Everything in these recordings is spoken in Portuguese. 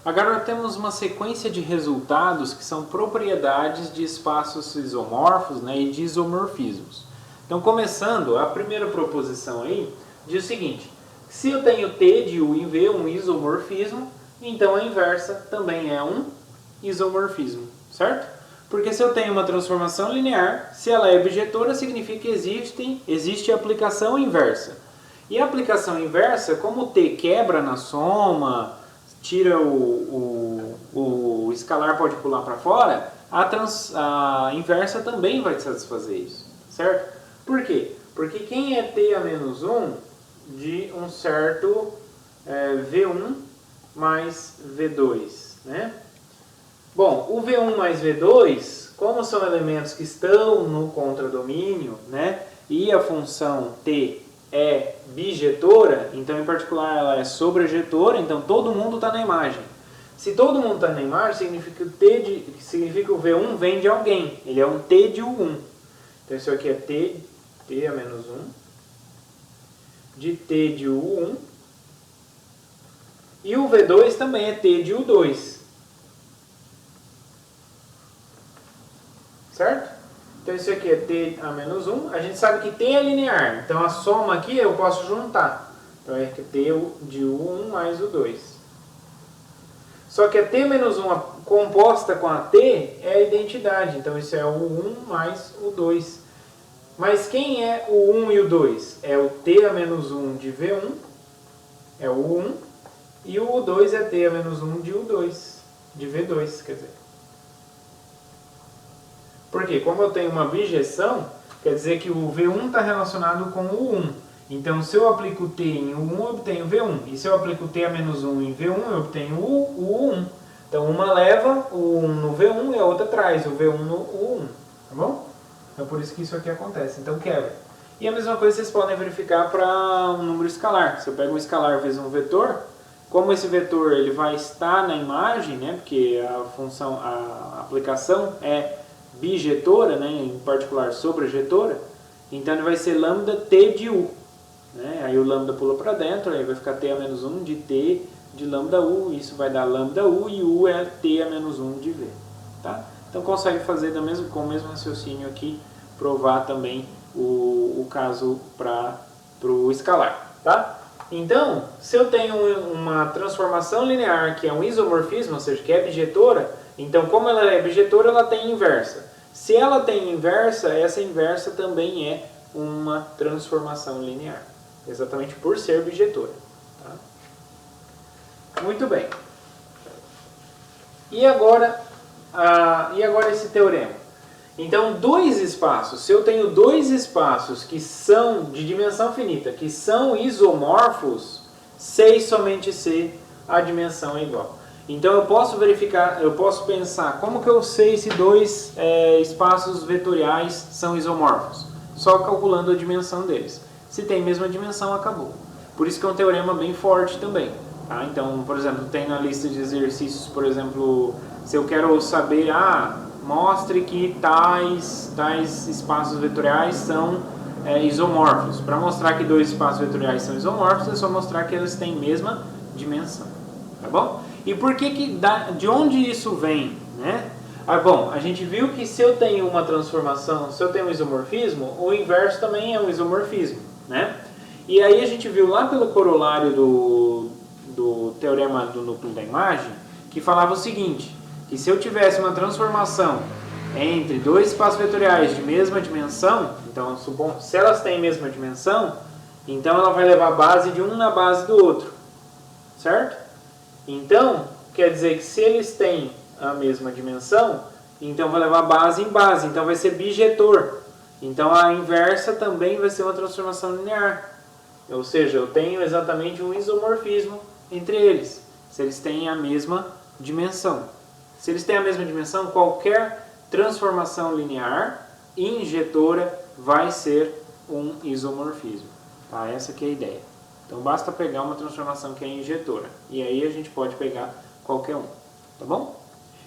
Agora temos uma sequência de resultados que são propriedades de espaços isomorfos, né, e de isomorfismos. Então, começando, a primeira proposição aí diz o seguinte: se eu tenho T de U em V, um isomorfismo, então a inversa também é um isomorfismo, certo? Porque se eu tenho uma transformação linear, se ela é bijetora, significa que existe aplicação inversa. E a aplicação inversa, como o T quebra na soma, tira o escalar pode pular para fora, a inversa também vai satisfazer isso, certo? Por quê? Porque quem é T a menos 1 de um certo V1 mais V2, né? Bom, o V1 mais V2, como são elementos que estão no contradomínio, né? E a função T é bijetora, então em particular ela é sobrejetora, então todo mundo está na imagem. Se todo mundo está na imagem, significa que o V1 vem de alguém, ele é um T de U1. Então isso aqui é T a menos 1, de T de U1, e o V2 também é T de U2. Certo? Então isso aqui é T a menos 1. A gente sabe que T é linear, então a soma aqui eu posso juntar. Então é T de U1 mais U2. Só que a T menos 1 composta com a T é a identidade, então isso é o U1 mais o 2. Mas quem é o 1 e o 2? É o T a menos 1 de V1, é o U1, e o U2 é T a menos 1 de U2, de V2, quer dizer. Porque como eu tenho uma bijeção, quer dizer que o V1 está relacionado com o U1. Então, se eu aplico T em U1, eu obtenho V1. E se eu aplico T a menos 1 em V1, eu obtenho o U1. Então, uma leva o 1 no V1 e a outra traz o V1 no U1. Tá bom? Então, por isso que isso aqui acontece. Então, quebra. E a mesma coisa vocês podem verificar para um número escalar. Se eu pego um escalar vezes um vetor, como esse vetor ele vai estar na imagem, né? Porque a aplicação é bijetora, né, em particular sobrejetora, então ele vai ser lambda T de U. Né? Aí o lambda pula para dentro, aí vai ficar T a menos 1 de T de lambda U, isso vai dar lambda U, e U é T a menos 1 de V. Tá? Então consegue fazer com o mesmo raciocínio aqui, provar também o caso para o escalar. Tá? Então, se eu tenho uma transformação linear que é um isomorfismo, ou seja, que é bijetora, então como ela é bijetora, ela tem inversa. Se ela tem inversa, essa inversa também é uma transformação linear. Exatamente por ser bijetora. Tá? Muito bem. E agora esse teorema? Então, dois espaços. Se eu tenho dois espaços que são de dimensão finita, que são isomorfos, C e somente C, a dimensão é igual. Então eu posso verificar, eu posso pensar, como que eu sei se dois espaços vetoriais são isomorfos? Só calculando a dimensão deles. Se tem a mesma dimensão, acabou. Por isso que é um teorema bem forte também. Tá? Então, por exemplo, tem na lista de exercícios, por exemplo, se eu quero saber, mostre que tais espaços vetoriais são isomorfos. Para mostrar que dois espaços vetoriais são isomorfos, é só mostrar que eles têm a mesma dimensão. Tá bom? E por de onde isso vem? Né? Bom, a gente viu que se eu tenho uma transformação, se eu tenho um isomorfismo, o inverso também é um isomorfismo. Né? E aí a gente viu lá pelo corolário do teorema do núcleo da imagem, que falava o seguinte, que se eu tivesse uma transformação entre dois espaços vetoriais de mesma dimensão, então se elas têm a mesma dimensão, então ela vai levar a base de um na base do outro. Certo? Então, quer dizer que se eles têm a mesma dimensão, então vai levar base em base, então vai ser bijetor. Então a inversa também vai ser uma transformação linear. Ou seja, eu tenho exatamente um isomorfismo entre eles, se eles têm a mesma dimensão. Se eles têm a mesma dimensão, qualquer transformação linear injetora vai ser um isomorfismo. Tá? Essa que é a ideia. Então basta pegar uma transformação que é injetora. E aí a gente pode pegar qualquer um. Tá bom?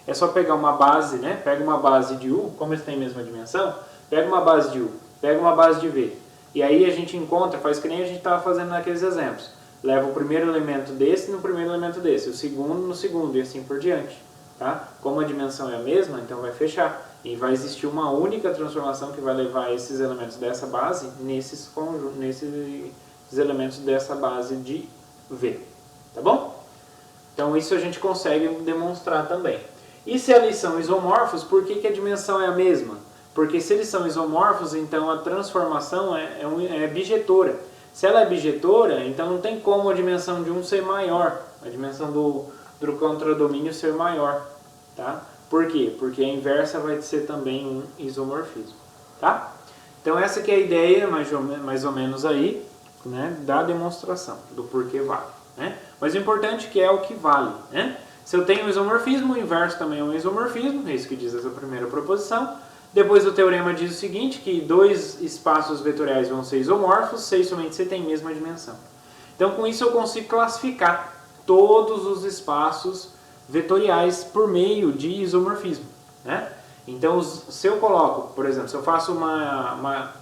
É só pegar uma base, né? Pega uma base de U, como eles têm a mesma dimensão, pega uma base de U, pega uma base de V. E aí a gente encontra, faz que nem a gente estava fazendo naqueles exemplos. leva o primeiro elemento desse no primeiro elemento desse, o segundo no segundo e assim por diante. Tá? Como a dimensão é a mesma, então vai fechar. E vai existir uma única transformação que vai levar esses elementos dessa base nesses elementos dessa base de V. Tá bom? Então isso a gente consegue demonstrar também. E se eles são isomorfos, por que a dimensão é a mesma? Porque se eles são isomorfos, então a transformação é bijetora. Se ela é bijetora, então não tem como a dimensão de um ser maior, a dimensão do contradomínio ser maior. Tá? Por quê? Porque a inversa vai ser também um isomorfismo. Tá? Então essa que é a ideia, mais ou menos aí, né, da demonstração, do porquê vale. Né? Mas o importante é que é o que vale. Né? Se eu tenho um isomorfismo, o inverso também é um isomorfismo, é isso que diz essa primeira proposição. Depois o teorema diz o seguinte, que dois espaços vetoriais vão ser isomorfos, se somente se tem a mesma dimensão. Então com isso eu consigo classificar todos os espaços vetoriais por meio de isomorfismo. Né? Então se eu coloco, por exemplo, se eu faço uma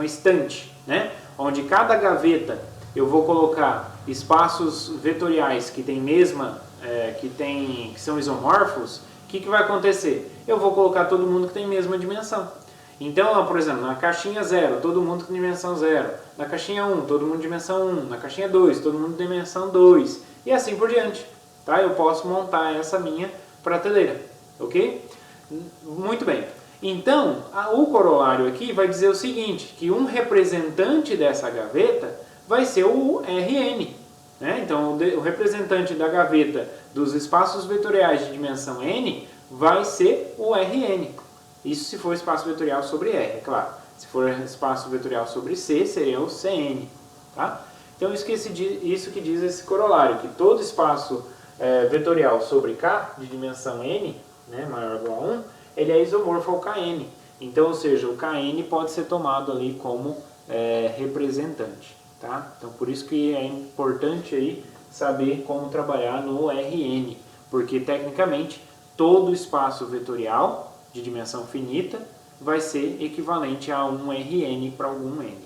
estante, né, onde cada gaveta eu vou colocar espaços vetoriais que tem que são isomorfos, o que vai acontecer? Eu vou colocar todo mundo que tem a mesma dimensão. Então, por exemplo, na caixinha 0, todo mundo com dimensão 0. Na caixinha 1, todo mundo de dimensão 1. Na caixinha 2, todo mundo de dimensão 2. E assim por diante. Tá? Eu posso montar essa minha prateleira. Ok? Muito bem. Então, o corolário aqui vai dizer o seguinte, que um representante dessa gaveta vai ser o Rn. Né? Então, o representante da gaveta dos espaços vetoriais de dimensão n vai ser o Rn. Isso se for espaço vetorial sobre R, é claro. Se for espaço vetorial sobre C, seria o Cn. Tá? Então, isso que diz esse corolário, que todo espaço vetorial sobre K, de dimensão n, né, maior ou igual a 1, ele é isomorfo ao Kn. Então, ou seja, o Kn pode ser tomado ali como representante. Tá? Então, por isso que é importante aí saber como trabalhar no Rn, porque tecnicamente todo espaço vetorial de dimensão finita vai ser equivalente a um Rn para algum n.